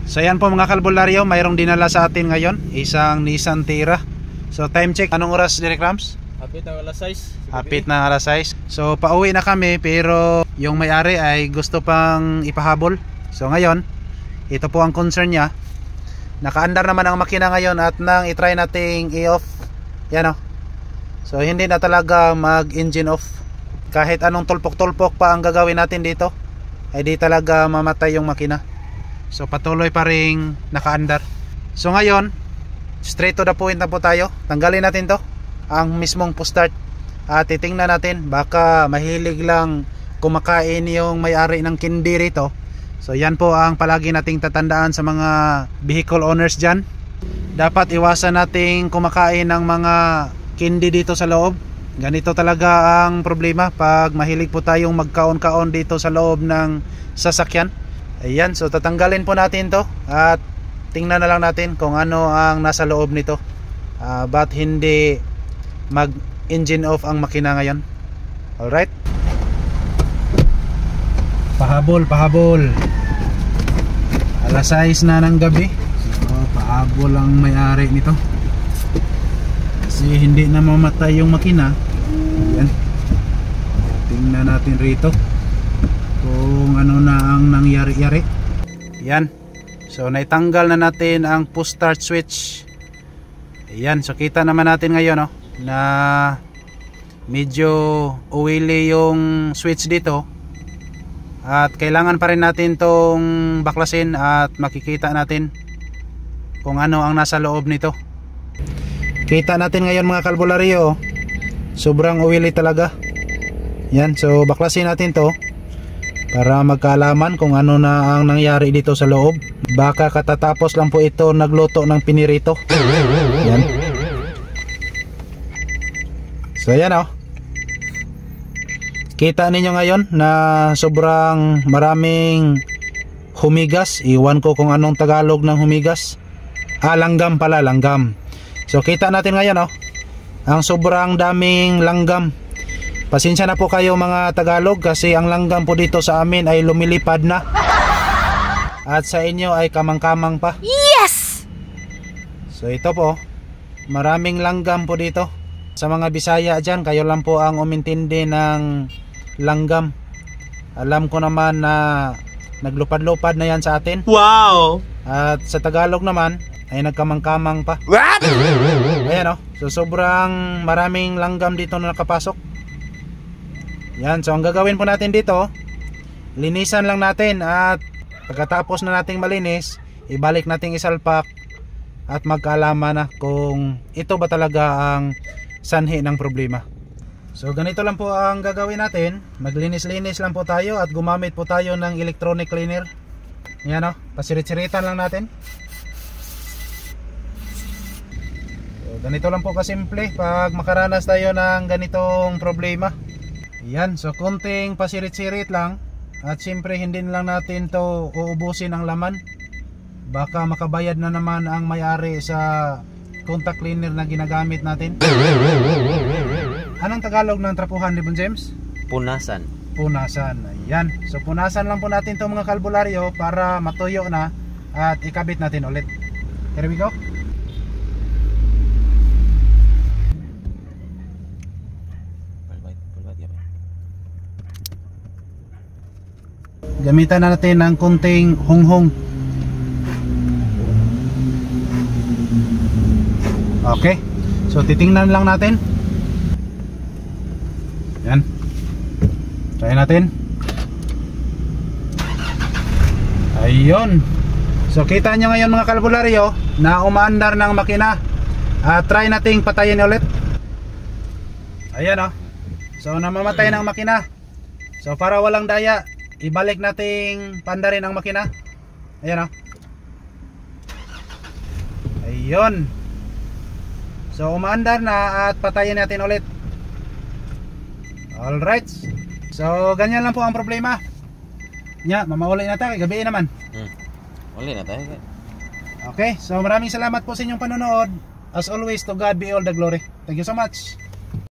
So yan po mga kalbularyo, mayroong dinala sa atin ngayon, isang Nissan Terra. So time check, anong oras Direk Rams? Hapit na alas 6. Hapit na alas 6. So pauwi na kami, pero yung may-ari ay gusto pang ipahabol. So ngayon, ito po ang concern niya. Nakaandar naman ang makina ngayon at nang itry nating i-off. Yan o. So hindi na talaga mag-engine off. Kahit anong tulpok-tulpok pa ang gagawin natin dito, ay di talaga mamatay yung makina. So patuloy pa ring nakaandar. So ngayon, straight to the point na po tayo. Tanggalin natin to, ang mismong push start. At titingnan natin, baka mahilig lang kumakain yung may-ari ng kindi rito. So yan po ang palagi nating tatandaan sa mga vehicle owners dyan. Dapat iwasan nating kumakain ng mga kindi dito sa loob. Ganito talaga ang problema pag mahilig po tayong magkaon-kaon dito sa loob ng sasakyan. Ayan, so tatanggalin po natin to at tingnan na lang natin kung ano ang nasa loob nito. Ba't hindi mag engine off ang makina ngayon. Alright, pahabol alas 6 na ng gabi. So pahabol ang may-ari nito kasi hindi na mamatay yung makina. Ayan, tingnan natin rito kung ano na ang nangyari-yari. Yan, so naitanggal na natin ang push start switch. Ayan, so kita naman natin ngayon na medyo uwili yung switch dito. At kailangan pa rin natin tong baklasin at makikita natin kung ano ang nasa loob nito. Kita natin ngayon mga kalbularyo, sobrang uwili talaga. Yan, so baklasin natin to para magkaalaman kung ano na ang nangyari dito sa loob. Baka katatapos lang po ito nagluto ng pinirito. Yan. So yan kita ninyo ngayon na sobrang maraming humigas. Iwan ko kung anong Tagalog ng humigas. Langgam pala, langgam. So kita natin ngayon ang sobrang daming langgam. Pasensya na po kayo mga Tagalog kasi ang langgam po dito sa amin ay lumilipad na. At sa inyo ay kamang-kamang pa. Yes! So ito po, maraming langgam po dito. Sa mga Bisaya dyan, kayo lang po ang umintindi ng langgam. Alam ko naman na naglupad-lupad na yan sa atin. Wow! At sa Tagalog naman ay nagkamang-kamang pa. What? Ayan so sobrang maraming langgam dito na nakapasok. Yan, so ang gagawin po natin dito, linisan lang natin at pagkatapos na nating malinis, ibalik nating isalpak at magkaalaman na kung ito ba talaga ang sanhi ng problema. So ganito lang po ang gagawin natin, maglinis-linis lang po tayo at gumamit po tayo ng electronic cleaner. Yan pasirit-siritan lang natin. So ganito lang po kasimple pag makaranas tayo ng ganitong problema. Yan, so konting pasirit-sirit lang. At siyempre hindi lang natin to uubusin ang laman. Baka makabayad na naman ang may-ari sa contact cleaner na ginagamit natin. Anong Tagalog ng trapuhan, Libon James? Punasan. Punasan, ayan. So punasan lang po natin to mga kalbularyo para matuyo na at ikabit natin ulit. Here we go. Gamitan na natin ng kunting honghong. Okay, so titingnan lang natin. Yan, try natin. Ayun. So kita nyo ngayon mga kalbularyo na umaandar ng makina. Try nating patayin ulit. Ayan so namamatay ng makina. So para walang daya, ibalik nating pandarin ang makina. Ayan ayun. So umaandar na at patayin natin ulit. Alright, so ganyan lang po ang problema. Mamauli na tayo, gabi naman. Uli na tayo. Okay, so maraming salamat po sa inyong panonood. As always, to God be all the glory. Thank you so much.